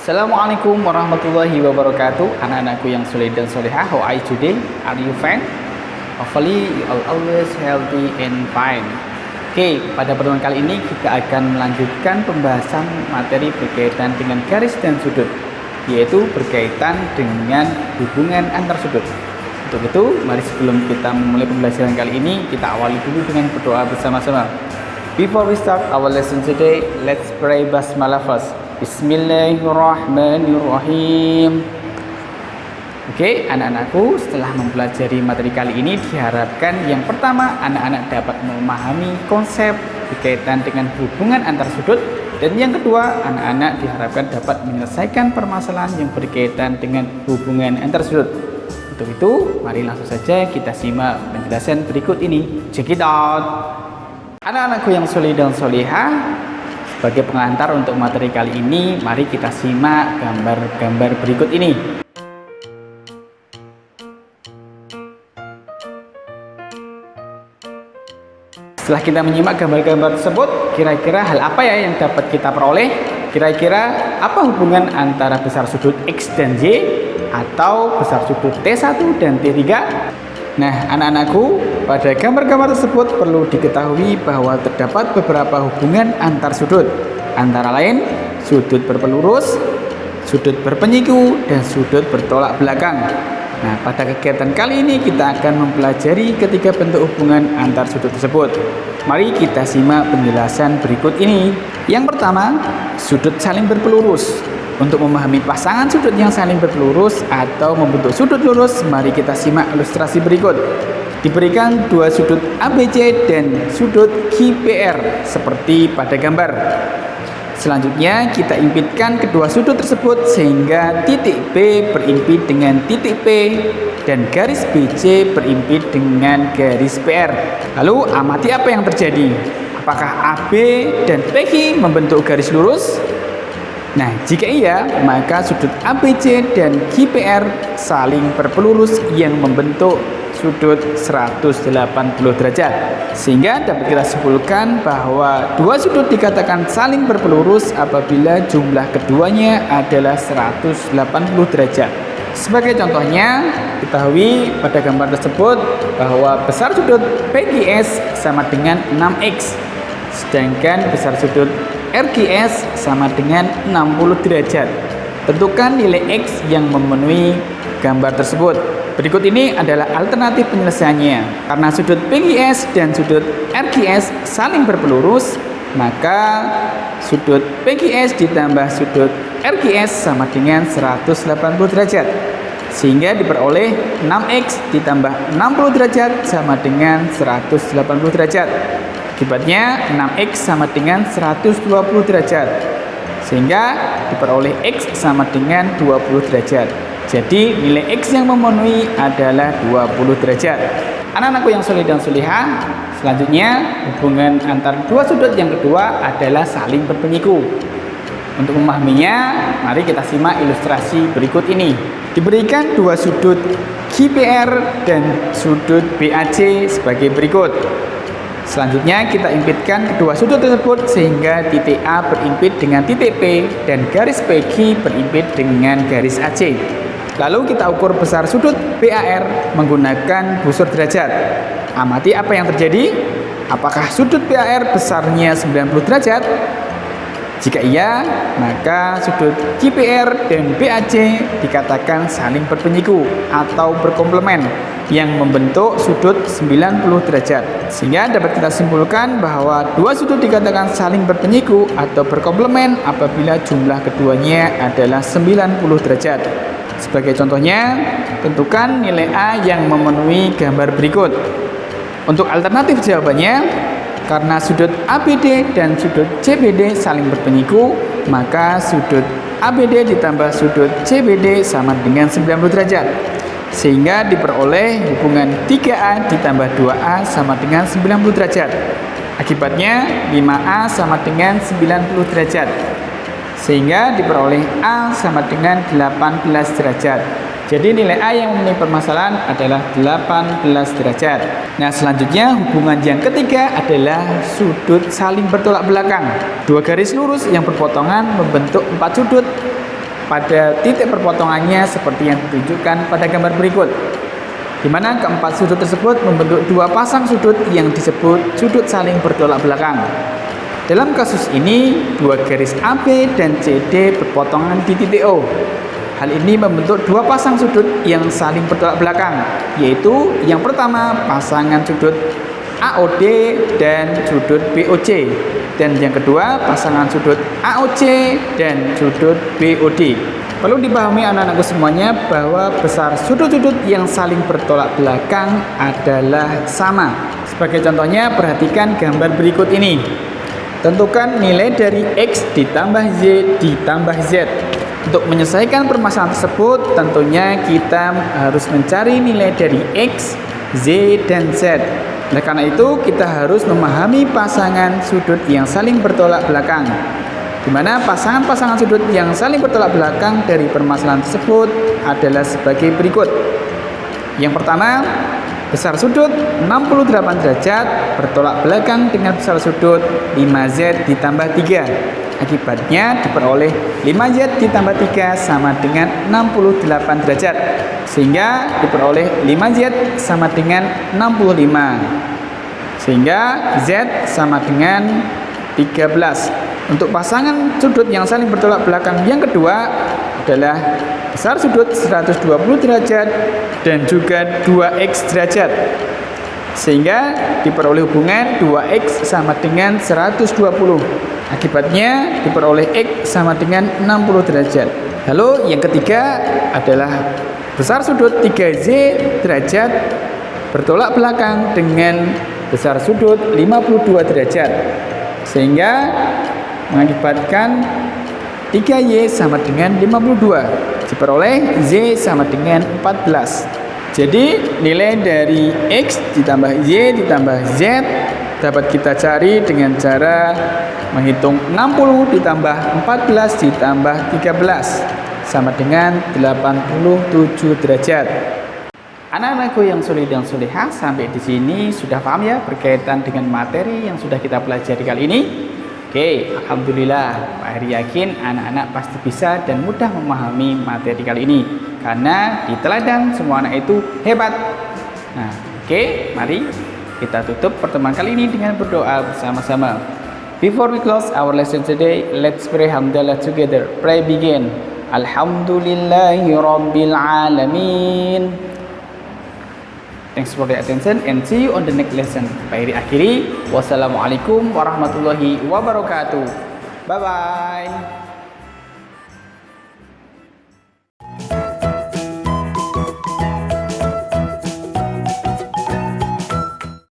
Assalamualaikum warahmatullahi wabarakatuh. Anak-anakku yang soleh dan solehah, how are you today? Are you fine? Hopefully you are always healthy and fine. Oke, pada pertemuan kali ini kita akan melanjutkan pembahasan materi berkaitan dengan garis dan sudut, yaitu berkaitan dengan hubungan antar sudut. Untuk itu, mari sebelum kita memulai pembelajaran kali ini, kita awali dulu dengan berdoa bersama-sama. Before we start our lesson today, let's pray basmalah first. Bismillahirrahmanirrahim. Oke, anak-anakku, setelah mempelajari materi kali ini, diharapkan yang pertama anak-anak dapat memahami konsep berkaitan dengan hubungan antar sudut, dan yang kedua anak-anak diharapkan dapat menyelesaikan permasalahan yang berkaitan dengan hubungan antar sudut. Untuk itu, mari langsung saja kita simak penjelasan berikut ini. Check it out. Anak-anakku yang soleh dan solehah, sebagai pengantar untuk materi kali ini, mari kita simak gambar-gambar berikut ini. Setelah kita menyimak gambar-gambar tersebut, kira-kira hal apa ya yang dapat kita peroleh? Kira-kira apa hubungan antara besar sudut X dan Y atau besar sudut T1 dan T3? Nah, anak-anakku, pada gambar-gambar tersebut perlu diketahui bahwa terdapat beberapa hubungan antar sudut, antara lain sudut berpelurus, sudut berpenyiku, dan sudut bertolak belakang. Nah, pada kegiatan kali ini kita akan mempelajari ketiga bentuk hubungan antar sudut tersebut. Mari kita simak penjelasan berikut ini. Yang pertama, sudut saling berpelurus. Untuk memahami pasangan sudut yang saling berpelurus atau membentuk sudut lurus, mari kita simak ilustrasi berikut. Diberikan dua sudut ABC dan sudut QPR seperti pada gambar. Selanjutnya kita impitkan kedua sudut tersebut sehingga titik B berimpit dengan titik P dan garis BC berimpit dengan garis PR. Lalu amati apa yang terjadi. Apakah AB dan PQ membentuk garis lurus? Nah, jika iya, maka sudut ABC dan QPR saling berpelurus yang membentuk sudut 180 derajat. Sehingga dapat kita simpulkan bahwa dua sudut dikatakan saling berpelurus apabila jumlah keduanya adalah 180 derajat. Sebagai contohnya, ketahui pada gambar tersebut bahwa besar sudut PQS sama dengan 6X, sedangkan besar sudut RQS sama dengan 60 derajat. Tentukan nilai X yang memenuhi gambar tersebut. Berikut ini adalah alternatif penyelesaiannya. Karena sudut PQS dan sudut RQS saling berpelurus, maka sudut PQS ditambah sudut RQS sama dengan 180 derajat. Sehingga diperoleh 6X ditambah 60 derajat sama dengan 180 derajat. Akibatnya 6X sama dengan 120 derajat. Sehingga diperoleh X sama dengan 20 derajat. Jadi nilai X yang memenuhi adalah 20 derajat. Anak-anakku yang soleh dan solehah, selanjutnya hubungan antar dua sudut yang kedua adalah saling berpenyiku. Untuk memahaminya, mari kita simak ilustrasi berikut ini. Diberikan dua sudut QPR dan sudut BAC sebagai berikut. Selanjutnya kita impitkan kedua sudut tersebut sehingga titik A berimpit dengan titik P dan garis PQ berimpit dengan garis AC. Lalu kita ukur besar sudut BAR menggunakan busur derajat. Amati apa yang terjadi. Apakah sudut BAR besarnya 90 derajat? Jika iya, maka sudut QPR dan BAC dikatakan saling berpenyiku atau berkomplemen yang membentuk sudut 90 derajat. Sehingga dapat kita simpulkan bahwa dua sudut dikatakan saling berpenyiku atau berkomplemen apabila jumlah keduanya adalah 90 derajat. Sebagai contohnya, tentukan nilai A yang memenuhi gambar berikut. Untuk alternatif jawabannya, karena sudut ABD dan sudut CBD saling berpenyiku, maka sudut ABD ditambah sudut CBD sama dengan 90 derajat. Sehingga diperoleh hubungan 3A ditambah 2A sama dengan 90 derajat. Akibatnya 5A sama dengan 90 derajat. Sehingga diperoleh A sama dengan 18 derajat. Jadi nilai A yang memenuhi permasalahan adalah 18 derajat. Nah, selanjutnya hubungan yang ketiga adalah sudut saling bertolak belakang. Dua garis lurus yang berpotongan membentuk 4 sudut pada titik perpotongannya seperti yang ditunjukkan pada gambar berikut, di mana keempat sudut tersebut membentuk dua pasang sudut yang disebut sudut saling bertolak belakang. Dalam kasus ini, dua garis AB dan CD berpotongan di titik O. Hal ini membentuk dua pasang sudut yang saling bertolak belakang, yaitu yang pertama pasangan sudut AOD dan sudut BOC, dan yang kedua pasangan sudut AOC dan sudut BOD. Perlu dipahami anak-anakku semuanya bahwa besar sudut-sudut yang saling bertolak belakang adalah sama. Sebagai contohnya, perhatikan gambar berikut ini. Tentukan nilai dari X ditambah Y ditambah Z. Untuk menyelesaikan permasalahan tersebut, tentunya kita harus mencari nilai dari X, Z, dan Z. Oleh karena itu, kita harus memahami pasangan sudut yang saling bertolak belakang, di mana pasangan-pasangan sudut yang saling bertolak belakang dari permasalahan tersebut adalah sebagai berikut. Yang pertama, besar sudut 68 derajat bertolak belakang dengan besar sudut 5Z ditambah 3. Akibatnya diperoleh 5Z ditambah 3 sama dengan 68 derajat, sehingga diperoleh 5Z sama dengan 65, sehingga Z sama dengan 13. Untuk pasangan sudut yang saling bertolak belakang yang kedua adalah besar sudut 120 derajat dan juga 2X derajat, sehingga diperoleh hubungan 2X sama dengan 120. Akibatnya diperoleh X sama dengan 60 derajat. Lalu yang ketiga adalah besar sudut 3Z derajat bertolak belakang dengan besar sudut 52 derajat, sehingga mengakibatkan 3Y sama dengan 52, diperoleh Z sama dengan 14. Jadi nilai dari X ditambah Y ditambah Z dapat kita cari dengan cara menghitung 60 ditambah 14 ditambah 13 sama dengan 87 derajat. Anak-anakku yang soleh dan solehah, sampai di sini sudah paham ya berkaitan dengan materi yang sudah kita pelajari kali ini? Oke, alhamdulillah, Pak Heri yakin anak-anak pasti bisa dan mudah memahami materi kali ini, karena di teladan semua anak itu hebat. Nah, oke, mari kita tutup pertemuan kali ini dengan berdoa bersama-sama. Before we close our lesson today, let's pray hamdalah together. Pray begin. Alhamdulillahi Rabbil Alamin. Thanks for the attention and see you on the next lesson. Pak Heri akhiri. Wassalamualaikum warahmatullahi wabarakatuh. Bye-bye.